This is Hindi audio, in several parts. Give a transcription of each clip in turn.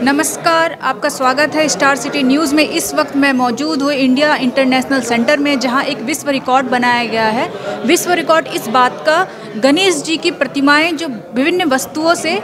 नमस्कार, आपका स्वागत है स्टार सिटी न्यूज़ में। इस वक्त मैं मौजूद हूँ इंडिया इंटरनेशनल सेंटर में, जहाँ एक विश्व रिकॉर्ड बनाया गया है। विश्व रिकॉर्ड इस बात का, गणेश जी की प्रतिमाएं जो विभिन्न वस्तुओं से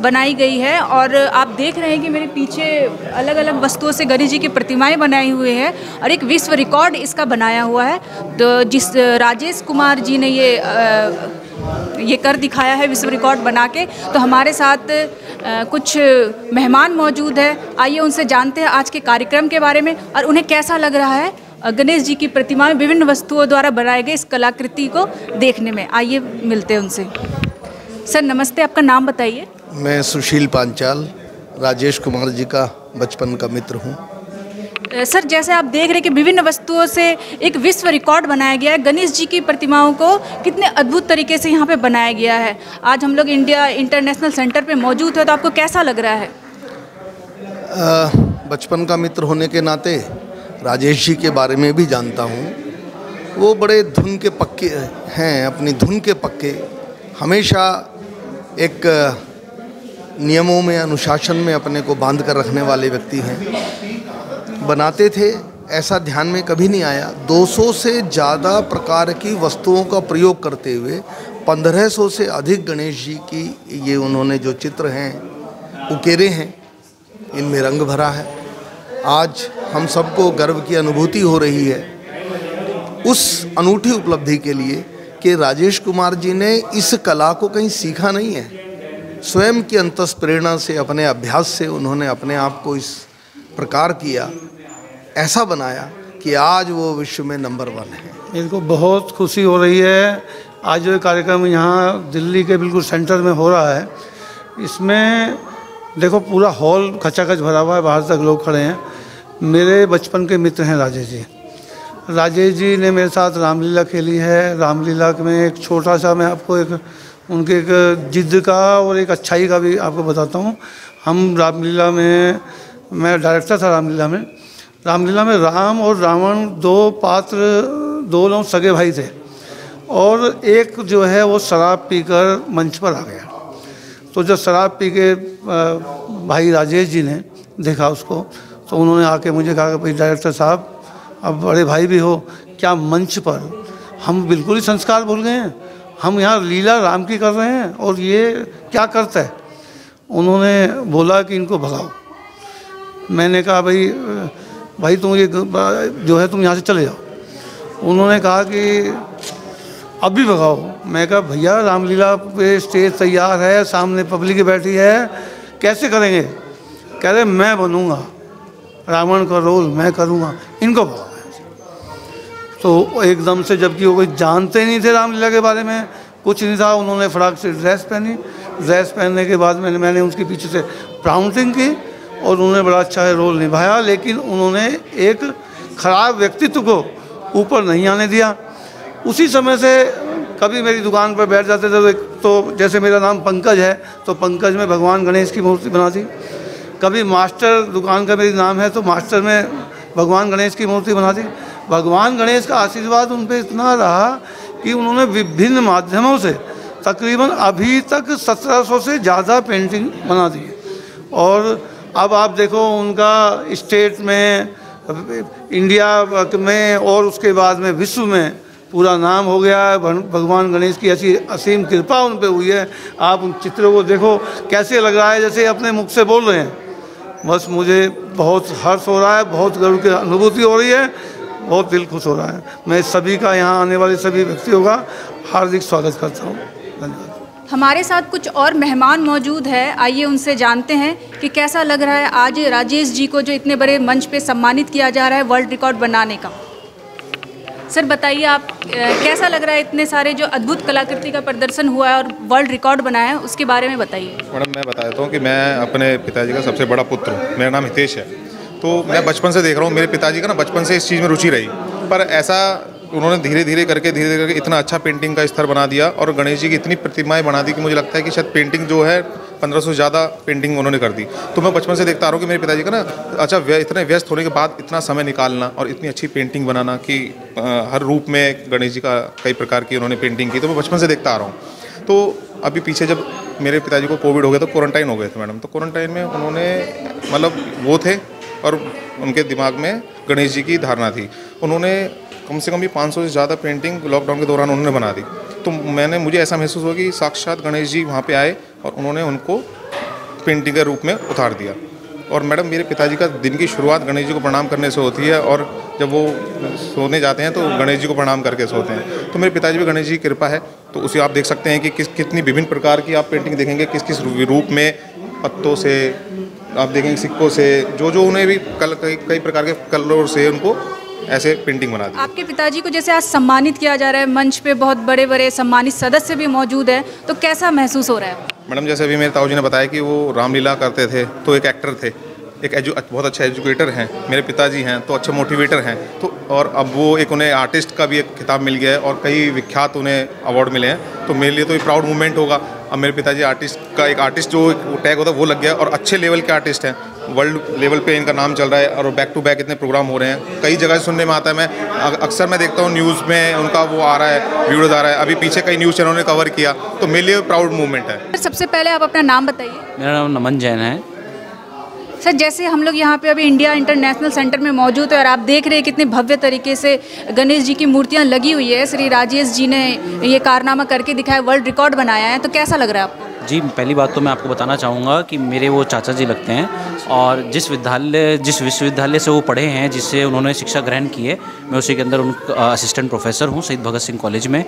बनाई गई है, और आप देख रहे हैं कि मेरे पीछे अलग अलग वस्तुओं से गणेश जी की प्रतिमाएं बनाई हुई है और एक विश्व रिकॉर्ड इसका बनाया हुआ है। तो जिस राजेश कुमार जी ने ये कर दिखाया है विश्व रिकॉर्ड बना के। तो हमारे साथ कुछ मेहमान मौजूद है, आइए उनसे जानते हैं आज के कार्यक्रम के बारे में और उन्हें कैसा लग रहा है गणेश जी की प्रतिमा विभिन्न वस्तुओं द्वारा बनाए गए इस कलाकृति को देखने में। आइए मिलते हैं उनसे। सर नमस्ते, आपका नाम बताइए। मैं सुशील पांचाल, राजेश कुमार जी का बचपन का मित्र हूँ। सर जैसे आप देख रहे हैं कि विभिन्न वस्तुओं से एक विश्व रिकॉर्ड बनाया गया है। गणेश जी की प्रतिमाओं को कितने अद्भुत तरीके से यहाँ पे बनाया गया है। आज हम लोग इंडिया इंटरनेशनल सेंटर पे मौजूद है, तो आपको कैसा लग रहा है? बचपन का मित्र होने के नाते राजेश जी के बारे में भी जानता हूँ। वो बड़े धुन के पक्के हैं, अपनी धुन के पक्के, हमेशा एक नियमों में, अनुशासन में अपने को बांध कर रखने वाले व्यक्ति हैं। बनाते थे, ऐसा ध्यान में कभी नहीं आया। 200 से ज़्यादा प्रकार की वस्तुओं का प्रयोग करते हुए 1500 से अधिक गणेश जी की ये उन्होंने जो चित्र हैं उकेरे हैं, इनमें रंग भरा है। आज हम सबको गर्व की अनुभूति हो रही है उस अनूठी उपलब्धि के लिए कि राजेश कुमार जी ने इस कला को कहीं सीखा नहीं है। स्वयं की अंतस प्रेरणा से, अपने अभ्यास से उन्होंने अपने आप को इस प्रकार किया, ऐसा बनाया कि आज वो विश्व में नंबर 1 है। मेरे को बहुत खुशी हो रही है। आज जो कार्यक्रम यहाँ दिल्ली के बिल्कुल सेंटर में हो रहा है, इसमें देखो पूरा हॉल खचाखच भरा हुआ है, बाहर तक लोग खड़े हैं। मेरे बचपन के मित्र हैं राजेश जी। राजेश जी ने मेरे साथ रामलीला खेली है। रामलीला में एक छोटा सा, मैं आपको एक उनके एक जिद्द का और एक अच्छाई का भी आपको बताता हूँ। हम रामलीला में, मैं डायरेक्टर था रामलीला में राम और रावण दो पात्र, दो लोग सगे भाई थे, और एक जो है वो शराब पीकर मंच पर आ गया। तो जब शराब पी के भाई राजेश जी ने देखा उसको, तो उन्होंने आके मुझे कहा कि भाई डायरेक्टर साहब, अब बड़े भाई भी हो, क्या मंच पर हम बिल्कुल ही संस्कार भूल गए हैं? हम यहाँ लीला राम की कर रहे हैं और ये क्या करता है? उन्होंने बोला कि इनको भगाओ। मैंने कहा भाई तुम ये जो है तुम यहाँ से चले जाओ। उन्होंने कहा कि अभी भगाओ। मैं कहा भैया रामलीला पे स्टेज तैयार है, सामने पब्लिक बैठी है, कैसे करेंगे? कह रहे मैं बनूँगा, रावण का रोल मैं करूँगा, इनको भगाओ। तो एकदम से, जबकि वो कोई जानते नहीं थे रामलीला के बारे में, कुछ नहीं था, उन्होंने फटाक से ड्रेस पहनी। ड्रेस पहनने के बाद मैंने उसके पीछे से प्राउंटिंग की और उन्होंने बड़ा अच्छा रोल निभाया। लेकिन उन्होंने एक खराब व्यक्तित्व को ऊपर नहीं आने दिया। उसी समय से कभी मेरी दुकान पर बैठ जाते थे तो जैसे मेरा नाम पंकज है, तो पंकज में भगवान गणेश की मूर्ति बना दी। कभी मास्टर, दुकान का मेरी नाम है, तो मास्टर में भगवान गणेश की मूर्ति बना दी। भगवान गणेश का आशीर्वाद उन पर इतना रहा कि उन्होंने विभिन्न माध्यमों से तकरीबन अभी तक 1700 से ज़्यादा पेंटिंग बना दी। और अब आप देखो उनका स्टेट में, इंडिया में और उसके बाद में विश्व में पूरा नाम हो गया है। भगवान गणेश की ऐसी असीम कृपा उन पे हुई है। आप उन चित्रों को देखो, कैसे लग रहा है जैसे अपने मुख से बोल रहे हैं। बस मुझे बहुत हर्ष हो रहा है, बहुत गर्व की अनुभूति हो रही है, बहुत दिल खुश हो रहा है। मैं सभी का, यहाँ आने वाले सभी व्यक्तियों का हार्दिक स्वागत करता हूँ। धन्यवाद। हमारे साथ कुछ और मेहमान मौजूद है, आइए उनसे जानते हैं कि कैसा लग रहा है आज राजेश जी को जो इतने बड़े मंच पे सम्मानित किया जा रहा है वर्ल्ड रिकॉर्ड बनाने का। सर बताइए, आप कैसा लग रहा है? इतने सारे जो अद्भुत कलाकृति का प्रदर्शन हुआ है और वर्ल्ड रिकॉर्ड बनाया है, उसके बारे में बताइए। मैडम मैं बता देता हूँ कि मैं अपने पिताजी का सबसे बड़ा पुत्र हूँ। मेरा नाम हितेश है। तो मैं बचपन से देख रहा हूँ, मेरे पिताजी का ना बचपन से इस चीज़ में रुचि रही, पर ऐसा उन्होंने धीरे धीरे करके इतना अच्छा पेंटिंग का स्तर बना दिया और गणेश जी की इतनी प्रतिमाएं बना दी कि मुझे लगता है कि शायद पेंटिंग जो है 1500 से ज़्यादा पेंटिंग उन्होंने कर दी। तो मैं बचपन से देखता आ रहा हूँ कि मेरे पिताजी का ना अच्छा इतने व्यस्त होने के बाद इतना समय निकालना और इतनी अच्छी पेंटिंग बनाना कि हर रूप में गणेश जी का कई प्रकार की उन्होंने पेंटिंग की, तो मैं बचपन से देखता आ रहा हूँ। तो अभी पीछे जब मेरे पिताजी को कोविड हो गया तो क्वारंटाइन हो गए थे मैडम। तो क्वारंटाइन में उन्होंने मतलब वो थे और उनके दिमाग में गणेश जी की धारणा थी। उन्होंने कम से कम भी 500 से ज़्यादा पेंटिंग लॉकडाउन के दौरान उन्होंने बना दी। तो मुझे ऐसा महसूस हुआ कि साक्षात गणेश जी वहाँ पे आए और उन्होंने उनको पेंटिंग के रूप में उतार दिया। और मैडम मेरे पिताजी का दिन की शुरुआत गणेश जी को प्रणाम करने से होती है और जब वो सोने जाते हैं तो गणेश जी को प्रणाम करके सोते हैं। तो मेरे पिताजी पे गणेश जी की कृपा है। तो उसे आप देख सकते हैं कि कितनी विभिन्न प्रकार की आप पेंटिंग देखेंगे, किस किस रूप में, पत्तों से आप देखेंगे, सिक्कों से, जो उन्हें भी कई प्रकार के कलर से उनको ऐसे पेंटिंग बना दी। आपके पिताजी को जैसे आज सम्मानित किया जा रहा है, मंच पे बहुत बड़े बड़े सम्मानित सदस्य भी मौजूद हैं, तो कैसा महसूस हो रहा है? मैडम जैसे अभी मेरे ताऊ जी ने बताया कि वो रामलीला करते थे, तो एक एक्टर थे, बहुत अच्छे एजुकेटर हैं, मेरे पिताजी हैं तो अच्छे मोटिवेटर हैं। तो और अब वो एक उन्हें आर्टिस्ट का भी एक खिताब मिल गया है और कई विख्यात उन्हें अवार्ड मिले हैं। तो मेरे लिए तो ये प्राउड मूवमेंट होगा। अब मेरे पिताजी आर्टिस्ट का एक आर्टिस्ट जो टैग होता है वो लग गया और अच्छे लेवल के आर्टिस्ट हैं, वर्ल्ड लेवल पे इनका नाम चल रहा है और बैक टू बैक इतने प्रोग्राम हो रहे हैं। कई जगह सुनने में आता है, मैं अक्सर मैं देखता हूँ न्यूज़ में उनका वो आ रहा है, वीडियोज़ आ रहा है। अभी पीछे कई न्यूज़ चैनलों ने कवर किया, तो मेरे लिए प्राउड मूवमेंट है। सबसे पहले आप अपना नाम बताइए। मेरा नाम नमन जैन है। सर जैसे हम लोग यहाँ पे अभी इंडिया इंटरनेशनल सेंटर में मौजूद है और आप देख रहे हैं कितने भव्य तरीके से गणेश जी की मूर्तियाँ लगी हुई है, श्री राजेश जी ने ये कारनामा करके दिखाया, वर्ल्ड रिकॉर्ड बनाया है, तो कैसा लग रहा है आपको? जी पहली बात तो मैं आपको बताना चाहूँगा कि मेरे वो चाचा जी लगते हैं और जिस विश्वविद्यालय से वो पढ़े हैं, जिससे उन्होंने शिक्षा ग्रहण की है, मैं उसी के अंदर असिस्टेंट प्रोफेसर हूँ शहीद भगत सिंह कॉलेज में।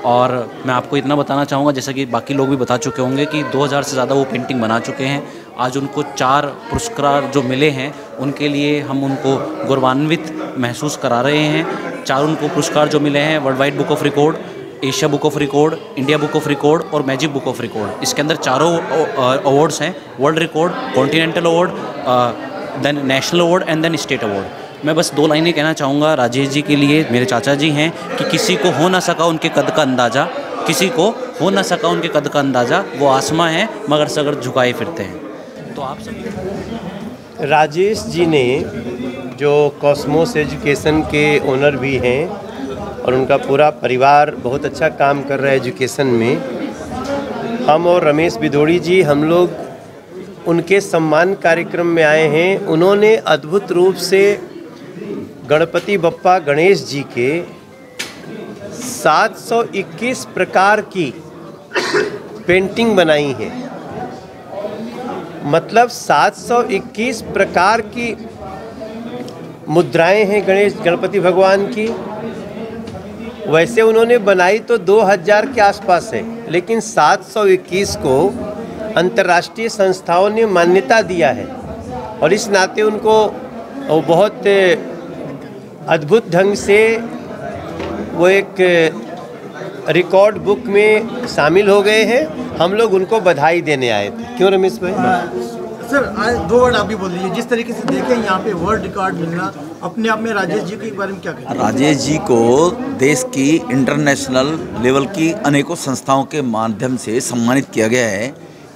और मैं आपको इतना बताना चाहूँगा, जैसा कि बाकी लोग भी बता चुके होंगे, कि 2000 से ज़्यादा वो पेंटिंग बना चुके हैं। आज उनको 4 पुरस्कार जो मिले हैं, उनके लिए हम उनको गौरवान्वित महसूस करा रहे हैं। 4 उनको पुरस्कार जो मिले हैं, world wide book of record, Asia book of record, India book of record और मैजिक बुक ऑफ रिकॉर्ड। इसके अंदर चारों अवार्ड्स हैं, world record, continental award, then national award and then state award. मैं बस 2 लाइनें कहना चाहूँगा राजेश जी के लिए, मेरे चाचा जी हैं, कि किसी को हो ना सका उनके कद का अंदाज़ा, किसी को हो ना सका उनके कद का अंदाज़ा, वो आसमां हैं मगर सगर झुकाए फिरते हैं। तो आप सब राजेश जी ने जो कॉस्मोस एजुकेशन के ओनर भी हैं और उनका पूरा परिवार बहुत अच्छा काम कर रहा है एजुकेशन में। हम और रमेश बिदोड़ी जी हम लोग उनके सम्मान कार्यक्रम में आए हैं। उन्होंने अद्भुत रूप से गणपति बप्पा गणेश जी के 721 प्रकार की पेंटिंग बनाई है। मतलब 721 प्रकार की मुद्राएं हैं गणपति भगवान की। वैसे उन्होंने बनाई तो 2000 के आसपास है, लेकिन 721 को अंतर्राष्ट्रीय संस्थाओं ने मान्यता दिया है और इस नाते उनको बहुत अद्भुत ढंग से वो एक रिकॉर्ड बुक में शामिल हो गए हैं। हम लोग उनको बधाई देने आए थे। क्यों रमेश भाई? सर आज 2 वर्ड आप भी बोल दीजिए। जिस तरीके से देखें यहाँ पे वर्ल्ड रिकॉर्ड मिलना अपने आप में, राजेश जी के बारे में क्या कहें? राजेश जी को देश की इंटरनेशनल लेवल की अनेकों संस्थाओं के माध्यम से सम्मानित किया गया है,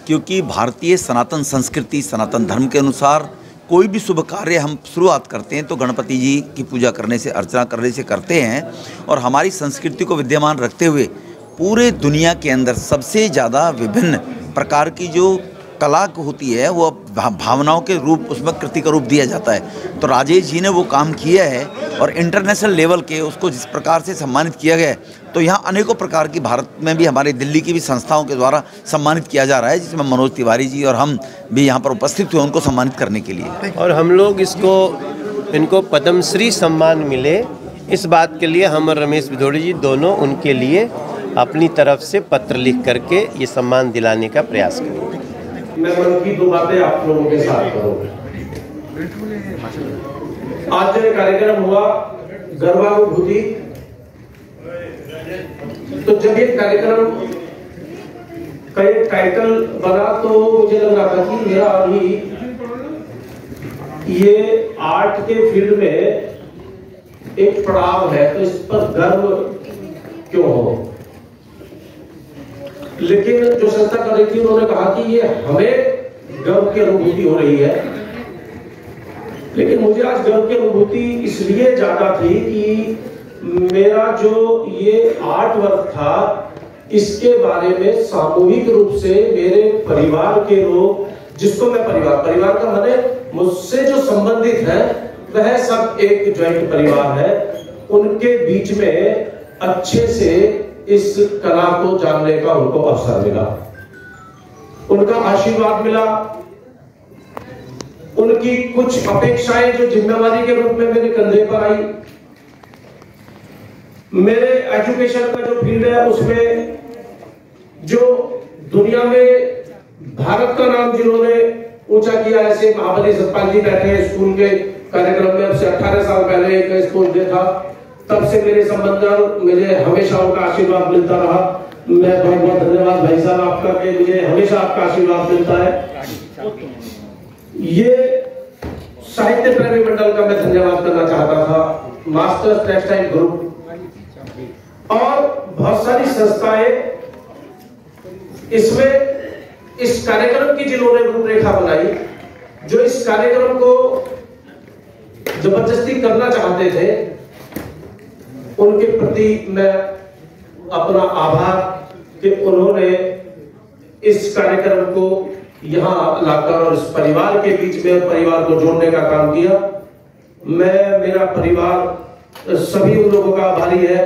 क्योंकि भारतीय सनातन संस्कृति, सनातन धर्म के अनुसार कोई भी शुभ कार्य हम शुरुआत करते हैं तो गणपति जी की पूजा करने से, अर्चना करने से करते हैं। और हमारी संस्कृति को विद्यमान रखते हुए पूरे दुनिया के अंदर सबसे ज़्यादा विभिन्न प्रकार की जो कला होती है वो भावनाओं के रूप, उसमें कृति का रूप दिया जाता है। तो राजेश जी ने वो काम किया है और इंटरनेशनल लेवल के उसको जिस प्रकार से सम्मानित किया गया है, तो यहाँ अनेकों प्रकार की, भारत में भी हमारे दिल्ली की भी संस्थाओं के द्वारा सम्मानित किया जा रहा है, जिसमें मनोज तिवारी जी और हम भी यहाँ पर उपस्थित हुए उनको सम्मानित करने के लिए। और हम लोग इनको पद्मश्री सम्मान मिले, इस बात के लिए हम और रमेश बिदोड़ी जी दोनों उनके लिए अपनी तरफ से पत्र लिख करके ये सम्मान दिलाने का प्रयास करेंगे। मैं मन की 2 बातें आप लोगों के साथ करूंगा। आज जो कार्यक्रम हुआ गर्वानुभूति, तो जब ये कार्यक्रम का एक टाइटल बना तो मुझे लग रहा था कि मेरा अभी ये आर्ट के फील्ड में एक पड़ाव है, तो इस पर गर्व क्यों हो। लेकिन जो संस्था कर रही थी उन्होंने कहा कि ये हमें गर्व की अनुभूति हो रही है, लेकिन मुझे आज गर्व की अनुभूति इसलिए ज्यादा थी कि मेरा जो ये आर्ट वर्क था इसके बारे में सामूहिक रूप से मेरे परिवार के लोग, जिसको मैं परिवार का माने मुझसे जो संबंधित है वह सब एक ज्वाइंट परिवार है, उनके बीच में अच्छे से इस कला को जानने का उनको अवसर मिला, उनका आशीर्वाद मिला, उनकी कुछ अपेक्षाएं जो जिम्मेवारी के रूप में मेरे कंधे पर आई। मेरे एजुकेशन का जो फील्ड है उसमें जो दुनिया में भारत का नाम जिन्होंने ऊंचा किया, ऐसे महाबली सतपाल जी बैठे हैं स्कूल के कार्यक्रम में, अब से 18 साल पहले एक स्कूल डे था, तब से मेरे संबंध, मुझे हमेशा उनका आशीर्वाद मिलता रहा। मैं बहुत बहुत धन्यवाद भाई साहब आपका कि मुझे हमेशा आपका आशीर्वाद मिलता है। ये साहित्य प्रेमी मंडल का मैं धन्यवाद करना चाहता था, मास्टर्स टेक्सटाइल ग्रुप और बहुत सारी संस्थाएं इसमें इस कार्यक्रम की जिन्होंने रूपरेखा बनाई, जो इस कार्यक्रम को जबरदस्ती करना चाहते थे, उनके प्रति मैं अपना आभार कि उन्होंने इस कार्यक्रम को यहाँ लाकर और इस परिवार के बीच में परिवार को जोड़ने का काम किया। मैं, मेरा परिवार सभी उन लोगों का आभारी है